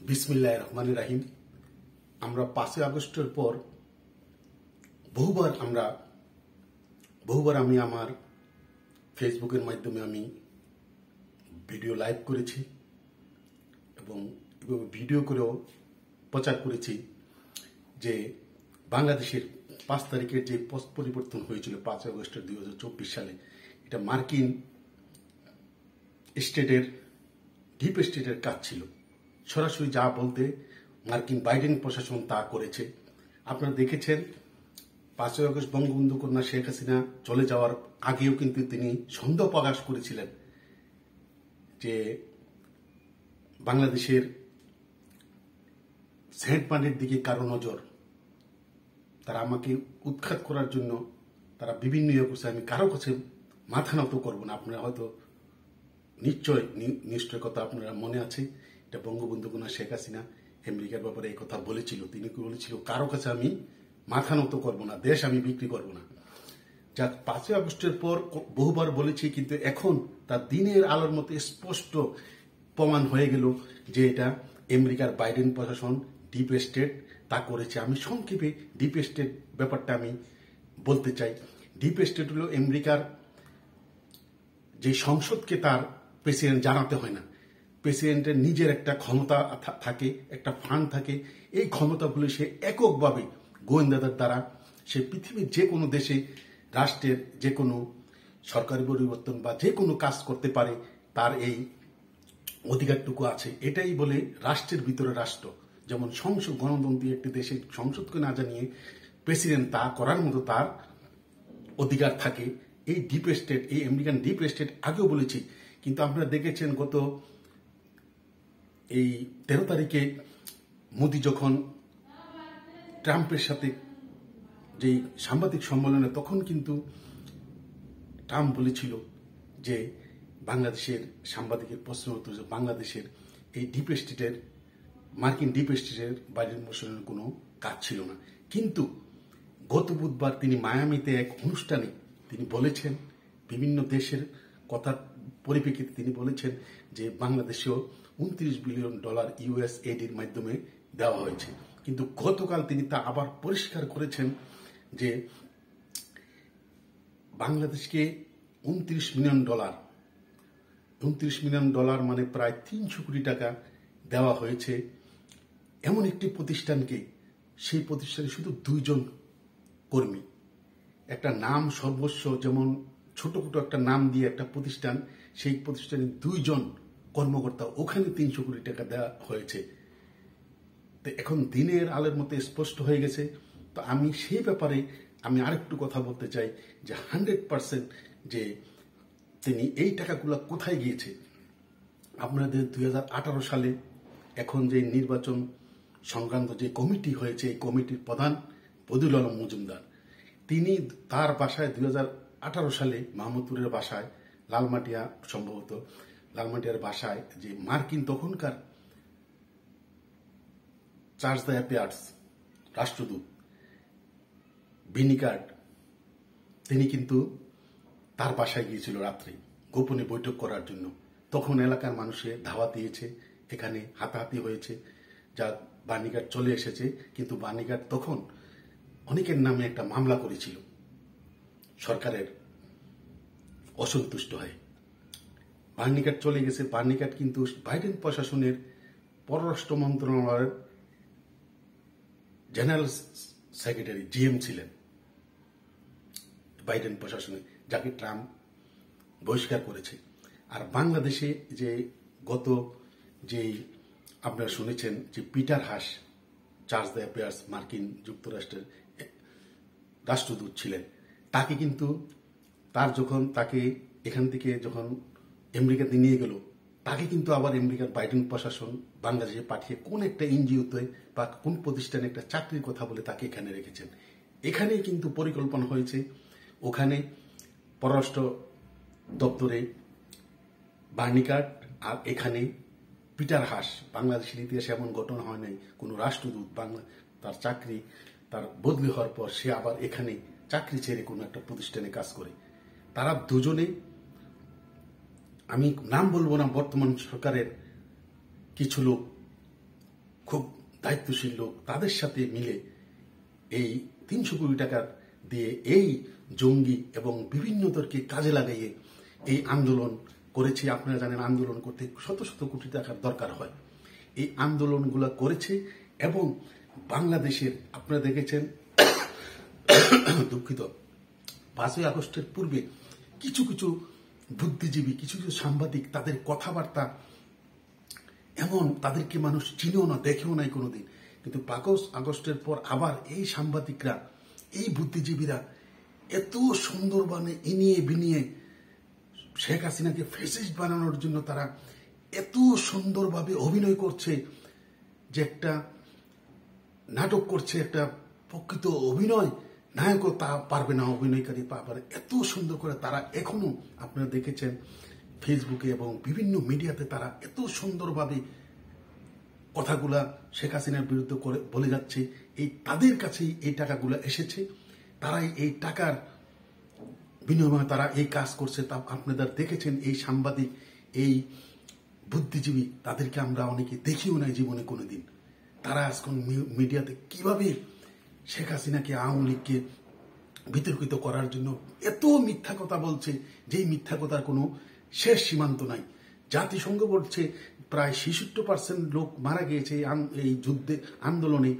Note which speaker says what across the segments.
Speaker 1: বিসমিল্লাহির রহমানির রহিম। আমরা 5ই আগস্টের পর বহুবার আমি আমার ফেসবুকের মাধ্যমে আমি ভিডিও লাইভ করেছি এবং ভিডিও করেও প্রচার করেছি যে বাংলাদেশের 5 তারিখের যে পথ পরিবর্তন হয়েছিল 5 আগস্টের 2024 সালে, এটা মার্কিন স্টেটের ডিপ স্টেটের কাজ ছিল। সরাসরি যা বলতে মার্কিন বাইডেন প্রশাসন তা করেছে। আপনারা দেখেছেন 5 আগস্ট বঙ্গবন্ধু কন্যা শেখ হাসিনা চলে যাওয়ার আগেও কিন্তু তিনি সন্দেহ প্রকাশ করেছিলেন যে বাংলাদেশের সেন্ট মার্টিনের দিকে কারো নজর, তারা আমাকে উৎখাত করার জন্য তারা বিভিন্ন ইয়ে করছে। আমি কারো কাছে মাথা নত করবো না। আপনারা হয়তো নিশ্চয় কথা আপনারা মনে আছে, এটা বঙ্গবন্ধু কন্যা শেখ হাসিনা আমেরিকার ব্যাপারে এই কথা বলেছিল। তিনি বলেছিল কারো কাছে আমি মাথা নত করবো না, দেশ আমি বিক্রি করবো না। যা 5 আগস্টের পর বহুবার বলেছি, কিন্তু এখন তার দিনের আলোর মতো স্পষ্ট প্রমাণ হয়ে গেল যে এটা আমেরিকার বাইডেন প্রশাসন ডিপ স্টেট তা করেছে। আমি সংক্ষেপে ডিপ স্টেট ব্যাপারটা আমি বলতে চাই। ডিপ স্টেট হলো আমেরিকার যে সংসদকে তার প্রেসিডেন্ট জানাতে হয় না। প্রেসিডেন্টের নিজের একটা ক্ষমতা থাকে, একটা ফান্ড থাকে। এই ক্ষমতাগুলো সে এককভাবে গোয়েন্দাদের দ্বারা সে পৃথিবীর যে কোনো দেশে রাষ্ট্রের যে কোনো সরকারি পরিবর্তন বা যে কোনো কাজ করতে পারে, তার এই অধিকারটুকু আছে। এটাই বলে রাষ্ট্রের ভিতরে রাষ্ট্র। যেমন সংসদ, গণতন্ত্রী একটি দেশের সংসদকে না জানিয়ে প্রেসিডেন্ট তা করার মতো তার অধিকার থাকে। এই ডিপ স্টেট, এই আমেরিকান ডিপ স্টেট আগেও বলেছি, কিন্তু আপনারা দেখেছেন গত এই 13 তারিখে মোদি যখন ট্রাম্পের সাথে যে সাংবাদিক সম্মেলনে, তখন কিন্তু ট্রাম্প বলেছিল যে বাংলাদেশের সাংবাদিকের প্রশ্ন হতো যে বাংলাদেশের এই ডিপ স্টেটের, মার্কিন ডিপ স্টেটের বাইডেন প্রশাসনের কোনো কাজ ছিল না। কিন্তু গত বুধবার তিনি মায়ামিতে এক অনুষ্ঠানে তিনি বলেছেন, বিভিন্ন দেশের কথার পরিপ্রেক্ষিতে তিনি বলেছেন যে বাংলাদেশেও $29 বিলিয়ন ইউএসএইডির মাধ্যমে দেওয়া হয়েছে। কিন্তু গতকাল তিনি তা আবার পরিষ্কার করেছেন যে বাংলাদেশকে $29 মিলিয়ন মানে প্রায় 300 কোটি টাকা দেওয়া হয়েছে এমন একটি প্রতিষ্ঠানকে। সেই প্রতিষ্ঠানে শুধু 2 জন কর্মী, একটা নাম সর্বস্ব, যেমন ছোটখাটো একটা নাম দিয়ে একটা প্রতিষ্ঠান, সেই প্রতিষ্ঠানে 2 জন কর্মকর্তা, ওখানে 300 কোটি টাকা দেওয়া হয়েছে। তো এখন দিনের আলোর মতো স্পষ্ট হয়ে গেছে। তো আমি সেই ব্যাপারে আমি আরেকটু কথা বলতে চাই যে 100% যে তিনি এই টাকাগুলো কোথায় গিয়েছে। আপনাদের 2018 সালে এখন যে নির্বাচন সংক্রান্ত যে কমিটি হয়েছে, এই কমিটির প্রধান বদিউল আলম মজুমদার, তিনি তার বাসায় 2018 সালে মাহমুদপুরের বাসায়, লালমাটিয়ার বাসায় যে মার্কিন তখনকার চার্জ দ্য অ্যাফেয়ার্স রাষ্ট্রদূত বিনিকার্ড, তিনি কিন্তু তার বাসায় গিয়েছিল রাত্রে গোপনে বৈঠক করার জন্য। তখন এলাকার মানুষে ধাওয়া দিয়েছে, এখানে হাতাহাতি হয়েছে, যা বার্নিকার্ড চলে এসেছে। কিন্তু বার্নিকার্ড তখন অনেকের নামে একটা মামলা করেছিল সরকারের অসন্তুষ্ট হয়ে। বার্নিকার্ড চলে গেছে। বার্নিকার্ড কিন্তু বাইডেন প্রশাসনের পররাষ্ট্র মন্ত্রণালয়ের জেনারেল সেক্রেটারি জিএম ছিলেন বাইডেন প্রশাসনে, যাকে ট্রাম্প বহিষ্কার করেছে। আর বাংলাদেশে যে গত যেই আপনারা শুনেছেন যে Peter Haas charge the affairs মার্কিন যুক্তরাষ্ট্রের রাষ্ট্রদূত ছিলেন, তাকে কিন্তু তাকে এখান থেকে যখন আমেরিকাতে নিয়ে গেল, তাকে কিন্তু আবার আমেরিকার বাইডেন প্রশাসন বাংলাদেশে পাঠিয়ে কোন একটা এনজিওতে বা কোন প্রতিষ্ঠানে একটা চাকরির কথা বলে তাকে এখানে রেখেছেন। এখানেই কিন্তু পরিকল্পনা হয়েছে, ওখানে পররাষ্ট্র দপ্তরে বার্নিকার্ড আর এখানে পিটার হাস। বাংলাদেশের ইতিহাসে এমন ঘটনা হয় নাই কোনো রাষ্ট্রদূত তার চাকরি তার বদলি হওয়ার পর সে আবার এখানে চাকরি ছেড়ে কোনো একটা প্রতিষ্ঠানে কাজ করে। তারা দুজনে, আমি নাম বলবো না, বর্তমান সরকারের কিছু লোক খুব দায়িত্বশীল লোক, তাদের সাথে মিলে এই 300 কোটি টাকা দিয়ে এই জঙ্গি এবং বিভিন্নদেরকে কাজে লাগাইয়ে এই আন্দোলন করেছে। আপনারা জানেন আন্দোলন করতে শত শত কোটি টাকার দরকার হয়। এই আন্দোলনগুলো করেছে এবং বাংলাদেশের আপনারা দেখেছেন দুঃখিত 5ই আগস্টের পূর্বে কিছু কিছু বুদ্ধিজীবী, কিছু কিছু সাংবাদিক, তাদের কথাবার্তা এমন, তাদেরকে মানুষ চিনেও না, দেখেও নাই কোনোদিন। কিন্তু 5 আগস্টের পর আবার এই সাংবাদিকরা, এই বুদ্ধিজীবীরা এত সুন্দরভাবে ইনিয়ে বিনিয়ে শেখ হাসিনাকে ফ্যাসিস্ট বানানোর জন্য তারা এত সুন্দরভাবে অভিনয় করছে যে একটা নাটক করছে, একটা প্রকৃত অভিনয়। নায়কও তা পারবে না, অভিনয়কারী পারবে। এত সুন্দর করে তারা এখনো আপনারা দেখেছেন ফেসবুকে এবং বিভিন্ন মিডিয়াতে তারা এত সুন্দরভাবে কথাগুলা শেখ হাসিনার বিরুদ্ধে করে বলে যাচ্ছে। এই তাদের কাছেই এই টাকাগুলো এসেছে, তারাই এই টাকার বিনিময়ে তারা এই কাজ করছে। তা আপনারা দেখেছেন এই সাংবাদিক, এই বুদ্ধিজীবী, তাদেরকে আমরা অনেকে দেখিও নাই জীবনে কোনোদিন। তারা আজকাল মিডিয়াতে কিভাবে শেখ হাসিনাকে, আওয়ামী লীগকে বিতর্কিত করার জন্য এত মিথ্যা কথা বলছে, যেই মিথ্যা কথার কোনো শেষ সীমান্ত নাই। জাতিসংঘ বলছে প্রায় 66% লোক মারা গিয়েছে এই যুদ্ধে, আন্দোলনে,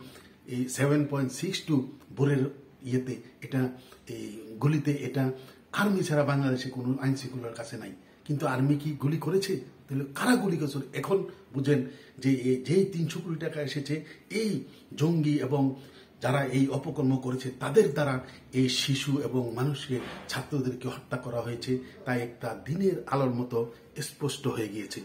Speaker 1: এই 7.62 বোরের ইয়েতে, এটা এই গুলিতে। এটা আর্মি ছাড়া বাংলাদেশে কোনো আইন শৃঙ্খলার কাছে নাই। কিন্তু আর্মি কি গুলি করেছে? তাহলে কারা গুলি করেছে? এখন বুঝেন যে যেই 300 কোটি টাকা এসেছে এই জঙ্গি এবং যারা এই অপকর্ম করেছে তাদের দ্বারা এই শিশু এবং মানুষকে, ছাত্রদেরকে হত্যা করা হয়েছে। তাই একটা দিনের আলোর মতো স্পষ্ট হয়ে গিয়েছে।